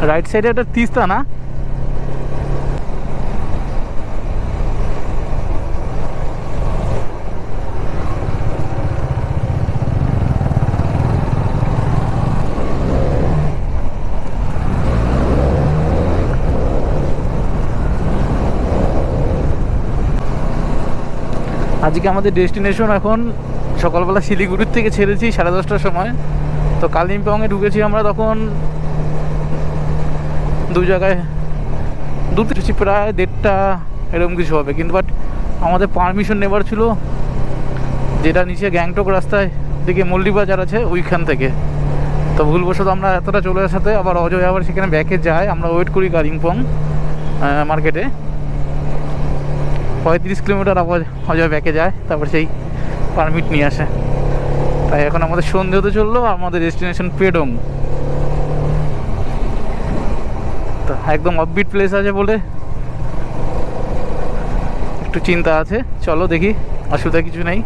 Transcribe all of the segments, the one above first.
Right সাইডে একটা তিস্তা না? আজকে আমাদের ডেস্টিনেশন এখন সকালবেলা শিলিগুড়ির থেকে ছেড়েছি 10:30টার সময়। তো কালিম্পংয়ে ঢুকেছি আমরা তখন দু জায়গায় প্রায় 1:30 এরকম কিছু হবে। কিন্তু বাট আমাদের পারমিশন নেবার ছিল যেটা নিচে গ্যাংটক রাস্তায় দিকে মল্লি বাজার আছে ওইখান থেকে। তো ভুলবশত আমরা এতটা চলে আসাতে আবার অজয় আবার সেখানে ব্যাকে যায়। আমরা ওয়েট করি কালিম্পং মার্কেটে, 35 কিলোমিটার আবার অজয় ব্যাকে যায়, তারপর সেই পারমিট নিয়ে আসে। তাই এখন আমাদের সন্ধে হতে চললো, আমাদের ডেস্টিনেশন পেডং। তো একদম অফবিট প্লেস আছে বলে একটু চিন্তা আছে। চলো দেখি, অসুবিধা কিছু নেই।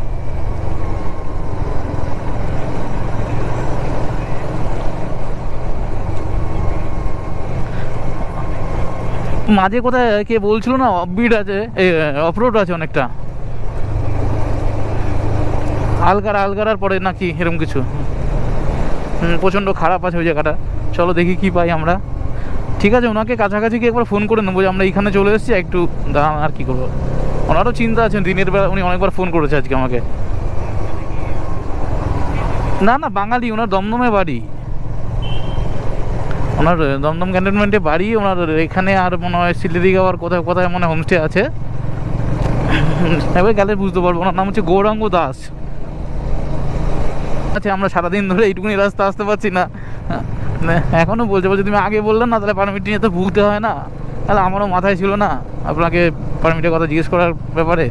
মাঝে কোথায় কে বলছিল না অফবিট আছে, অফরোড আছে অনেকটা, আলগারার পরে নাকি এরকম কিছু। প্রচণ্ড খারাপ আছে ওই জায়গাটা। চলো দেখি কি পাই আমরা। ঠিক আছে, ওনাকে কাছাকাছি গিয়ে একবার ফোন করে নেবো যে আমরা এইখানে চলে এসেছি, একটু দাঁড়ান। আর কি করবো, ওনারও চিন্তা আছে। দিনের বেলা উনি অনেকবার ফোন করেছে আজকে আমাকে। না না, বাঙালি, ওনার দমদমে বাড়ি, ওনার দমদম ক্যান্টনমেন্টে বাড়ি ওনার। এখানে আর মনে হয় সিলেদিগাঁওয়ার কোথায় কোথায় মনে হোমস্টে আছে, এবার গেলে বুঝতে পারবো। ওনার নাম হচ্ছে গৌরাঙ্গ দাস। আচ্ছা, আমরা সারাদিন ধরে এইটুকুনি রাস্তা আসতে পারছি না, এখনও বলছে তুমি আগে বললেন না, তাহলে পারমিট নিয়ে তো ভুগতে হয় না। তাহলে আমারও মাথায় ছিল না আপনাকে পারমিটের কথা জিজ্ঞেস করার ব্যাপারে।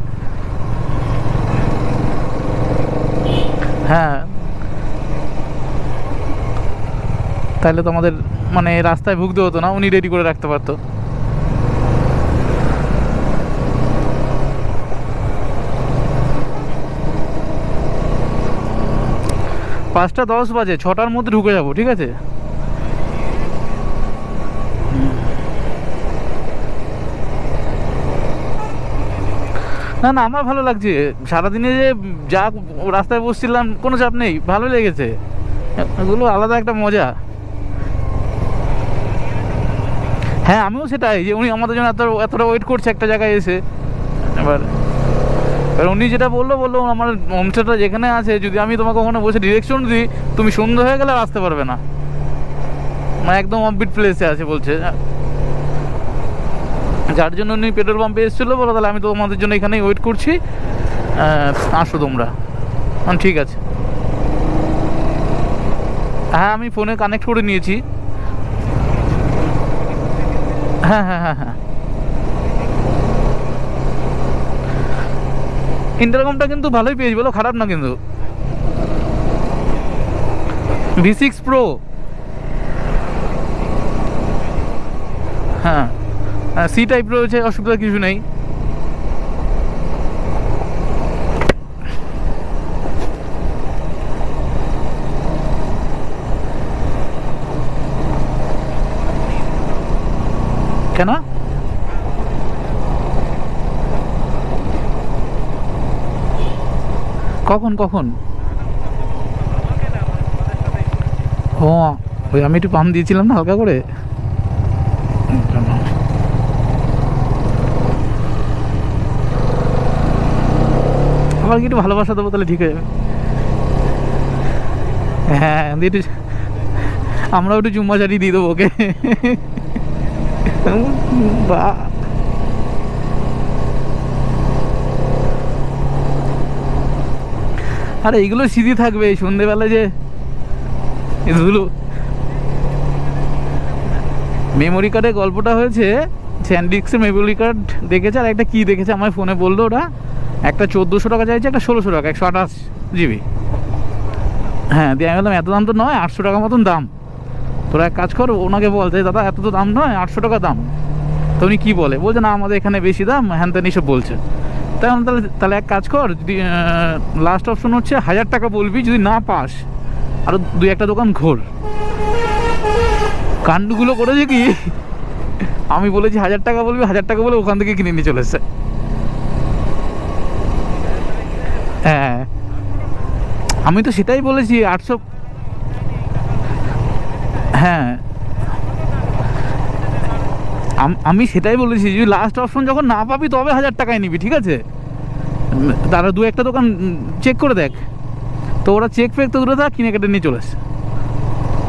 হ্যাঁ, তাহলে তো আমাদের মানে রাস্তায় ভুগতে হতো না, উনি রেডি করে রাখতে পারতো। পাঁচটা 10 বাজে, 6টার মধ্যে ঢুকে যাবো, ঠিক আছে? না না, আমার ভালো লাগছে। সারাদিনে যে যা রাস্তায় বসছিলাম কোনো চাপ নেই, ভালো লেগেছে। এগুলো আলাদা একটা মজা। হ্যাঁ, আমিও সেটাই, যে উনি আমাদের জন্য এতটা ওয়েট করছে একটা জায়গায় এসে। এবার উনি যেটা বললো আমার হোমস্টেটা যেখানে আছে, যদি আমি তোমাকে ওখানে বসে ডিরেকশন দিই, তুমি সন্ধ্যা হয়ে গেলে আর আসতে পারবে না, মানে একদম অফবিট প্লেসে আছে বলছে। যার জন্য উনি পেট্রোল পাম্পে এসেছিলো, বলো তাহলে আমি তো তোমাদের জন্য এখানেই ওয়েট করছি, আসো তোমরা। ঠিক আছে। হ্যাঁ, আমি ফোনে কানেক্ট করে নিয়েছি। হ্যাঁ হ্যাঁ হ্যাঁ হ্যাঁ, ইন্টারকমটা কিন্তু ভালোই পেয়েছি, বলো, খারাপ না কিন্তু। V6 Pro, হ্যাঁ, সি টাইপ রয়েছে, অসুবিধা কিছু নেই। কেন? কখন কখন? ও, ওই আমি একটু পাম্প দিয়েছিলাম না হালকা করে। আবার কি একটু ভালোবাসা দেবো, তাহলে ঠিক হয়ে যাবে। হ্যাঁ, একটু আমরাও একটু চুম্মাচারি দিয়ে দেবো ওকে। বা আরে এইগুলো স্মৃতি থাকবে, সন্ধেবেলা যে এগুলো। মেমোরি কার্ডের গল্পটা হয়েছে, স্যান্ডিক্সের মেমোরি কার্ড দেখেছে, আর একটা কি দেখেছে আমার ফোনে বললো, ওরা একটা 1400 টাকা চাইছে, একটা 1600 টাকা, 128 GB। হ্যাঁ, দিয়ে আমি বললাম এত দাম তো নয়, 800 টাকা মতন দাম। তোরা এক কাজ কর, ওনাকে বল যে দাদা এত তো দাম নয়, 800 টাকা দাম। তো উনি কী বলে, বলছে না আমাদের এখানে বেশি দাম, হ্যান ত্যান এইসব বলছে। তাহলে এক কাজ কর, যদি লাস্ট অপশন হচ্ছে 1000 টাকা বলবি, যদি না পাস আরও 2-1টা দোকান ঘোর। কাণ্ডগুলো করেছে কি, আমি বলেছি 1000 টাকা বলবি, 1000 টাকা বলে ওখান থেকে কিনে নিয়ে চলে এসছে। হ্যাঁ আমি তো সেটাই বলেছি 800। হ্যাঁ আমি সেটাই বলেছি যে লাস্ট অপশন যখন না পাবি তবে 1000 টাকায় নিবি, ঠিক আছে? তারা দু একটা দোকান চেক করে দেখ, তো ওরা চেক ফেক তো দূরে থাক, কিনে কেটে নিয়ে চলে আসে।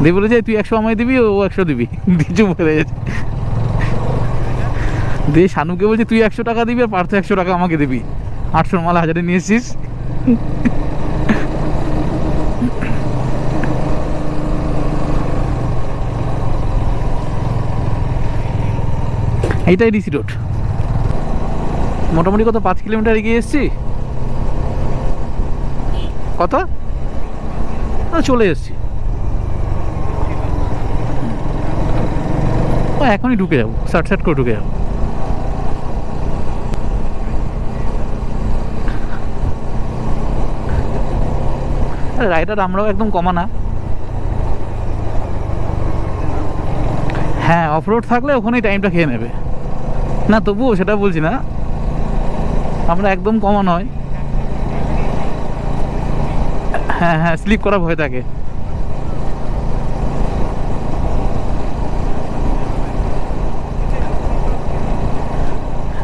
দিয়ে বলেছে তুই 100 আমায় দিবি, ও 100 দিবি, কিছু বলে যাচ্ছে। দিয়ে শানুকে বলছে তুই 100 টাকা দিবি আর পার্থ 100 টাকা আমাকে দিবি, 800 মাল 1000-এ নিয়ে এসছিস। এইটাই ডিসি রোড, মোটামুটি কত 5 কিলোমিটার এগিয়ে এসছি। কত চলে এসছি, এখনই ঢুকে যাবো, সাট করে ঢুকে যাবো। রাইডার আমরাও একদম কমা না। হ্যাঁ অফ রোড থাকলে ওখানেই টাইমটা খেয়ে নেবে, না তবুও সেটা বলছি না, আমরা একদম কমা নয়। হ্যাঁ হ্যাঁ স্লিপ করা ভয় থাকে।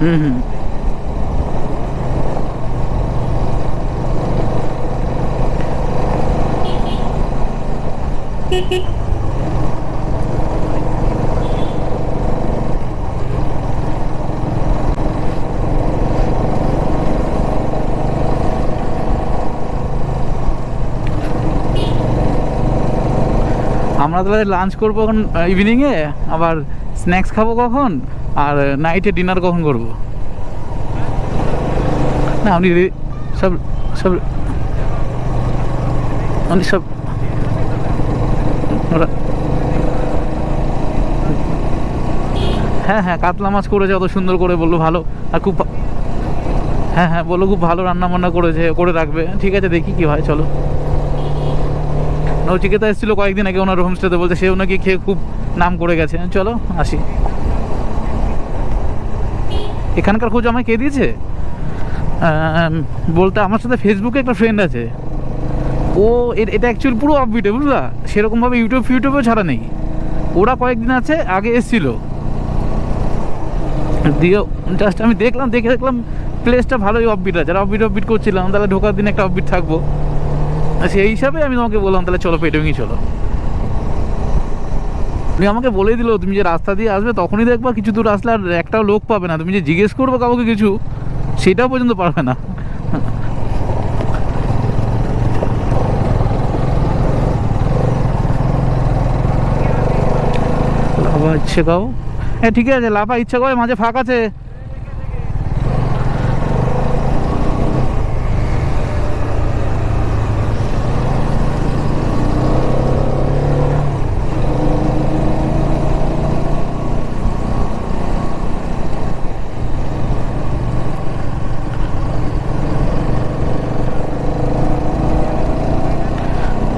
হুম হুম আমরা তাহলে লাঞ্চ করবো এখন ইভিনিংয়ে, আবার স্ন্যাক্স খাবো কখন, আর নাইটে ডিনার কখন করবো? না আপনি সব সব আপনি সব হ্যাঁ হ্যাঁ কাতলা মাছ করেছে, অত সুন্দর করে বললো, ভালো আর খুব। হ্যাঁ হ্যাঁ বললো খুব ভালো রান্না বান্না করেছে, করে রাখবে। ঠিক আছে দেখি কি হয়, চলো। নচিকেতা এসেছিল কয়েকদিন আগে ওনার হোমস্টেতে, বলতে সেও নাকি খেয়ে খুব নাম করে গেছে। চলো আসি। এখানকার খোঁজ আমায় কে দিয়েছে বলতে, আমার সাথে ফেসবুকে একটা ফ্রেন্ড আছে, ও এটা অ্যাকচুয়ালি পুরো আপবিটে, বুঝলা? সেরকমভাবে ইউটিউবেও ছাড়া নেই। ওরা কয়েকদিন আছে আগে এসেছিলো, দিয়ে জাস্ট আমি দেখলাম প্লেসটা ভালোই অফবিট আছে, আর অফবিট করছিলাম, তাহলে ঢোকার দিন একটা অফবিট থাকবো, সেই হিসাবে আমি তোমাকে বললাম তাহলে চলো পেটুঙ্গি চলো। তুমি আমাকে বলে দিল তুমি যে রাস্তা দিয়ে আসবে তখনই দেখবা কিছু দূর আসলে আর একটাও লোক পাবে না, তুমি যে জিজ্ঞেস করবো কাউকে কিছু সেটাও পর্যন্ত পারবে না। লাভা ইচ্ছে গাও, হ্যাঁ ঠিক আছে, লাভা ইচ্ছে গাও মাঝে ফাঁক আছে।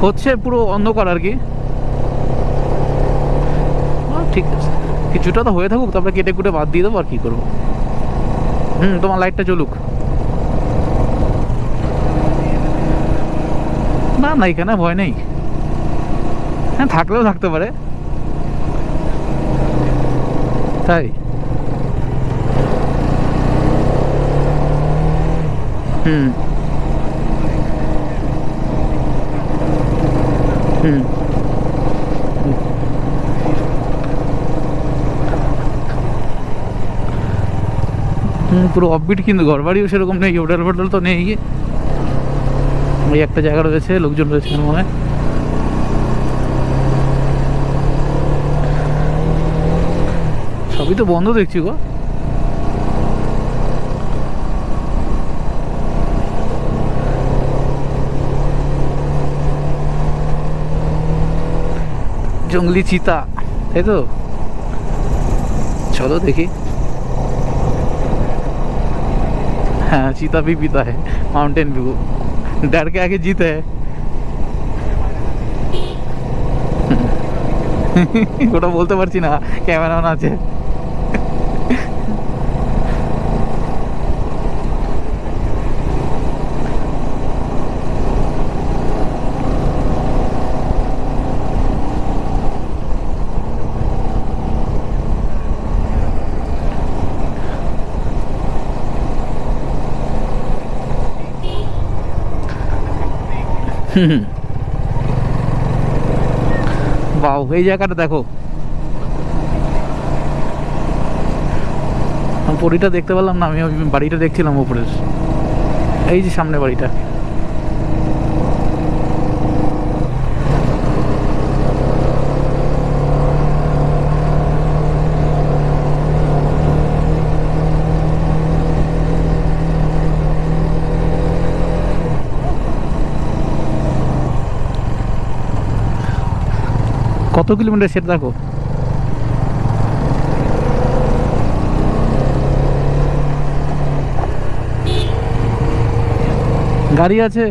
হচ্ছে পুরো অন্ধকার আর কি। ঠিক আছে কিছুটা তো হয়ে থাকুক, তারপরে কেটে কুটে বাদ দিয়ে দেবো, আর কি করবো। তোমার লাইটটা জ্বলুক। না না এখানে ভয় নেই, হ্যাঁ থাকলেও থাকতে পারে। তাই হুম হুম পুরো অফবিট, কিন্তু ঘর বাড়িও সেরকম নেই, হোটেল ফোটেল তো নেই। ওই একটা জায়গা রয়েছে, লোকজন রয়েছে মনে হয়। সবই তো বন্ধ দেখছি গো। জঙ্গলি চিতা, তাই তো? चलो देखी। हाँ चीता भी पीता है माउंटेन व्यू, डर के आगे जीत है। ওটা বলতে পারছি না, ক্যামেরাম্যান আছে। বাও, এই জায়গাটা দেখো, আমি পরিটা দেখতে পেলাম না, আমি ওই বাড়িটা দেখছিলাম উপরের, এই যে সামনে বাড়িটা। কত কিলোমিটার সেটা দেখো। গাড়ি আছে।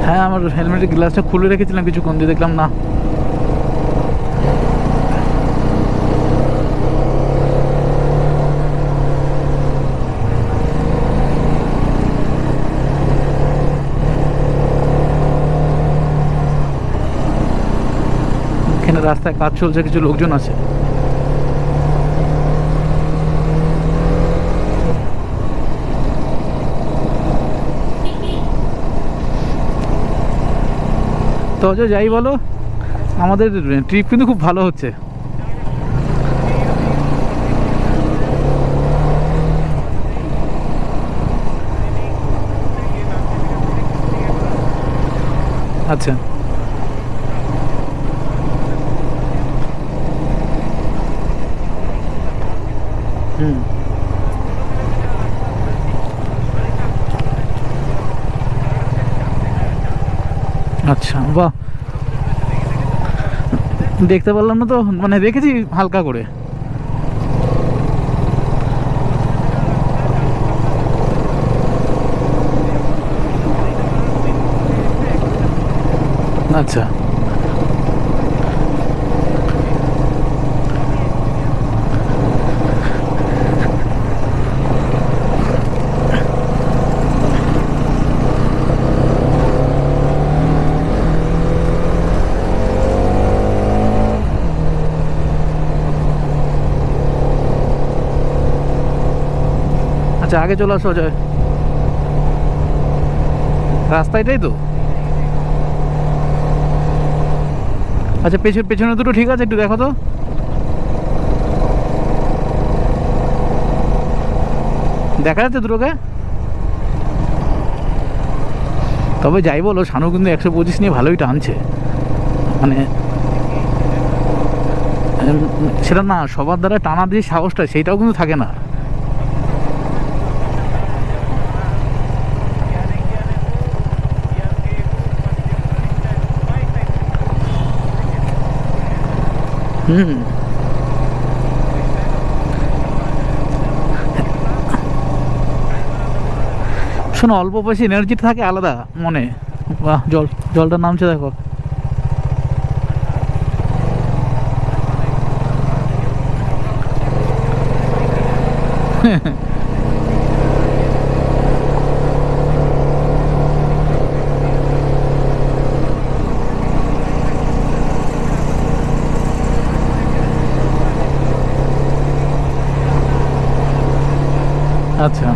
হ্যাঁ, আমার হেলমেটের গ্লাসটা খুলে রেখেছিলাম কিছুক্ষণ দিয়ে, দেখলাম না। এখানে রাস্তায় কাজ চলছে, কিছু লোকজন আছে। তো যাই বলো, আমাদের ট্রিপ কিন্তু খুব ভালো হচ্ছে। আচ্ছা, হুম, আচ্ছা, বাহ, দেখতে পারলাম না তো, মানে দেখেছি হালকা করে। আচ্ছা, আচ্ছা, আগে চলে আসো যায়, রাস্তা এটাই তো। আচ্ছা, পেছনে দুটো ঠিক আছে, একটু দেখো তো। দেখা যাচ্ছে দুটোকে? তবে যাই বলো, শানু কিন্তু 125 নিয়ে ভালোই টানছে, মানে সেটা না, সবার দ্বারা টানা দিয়ে সাহসটা সেইটাও কিন্তু থাকে না। হুম, শোনো, অল্প বয়সে এনার্জি থাকে আলাদা মনে। বাহ, জলটা নামছে দেখো। আচ্ছা,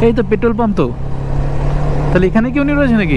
এই তো পেট্রোল পাম্প তো, তাহলে এখানে কি উনি রয়েছে নাকি?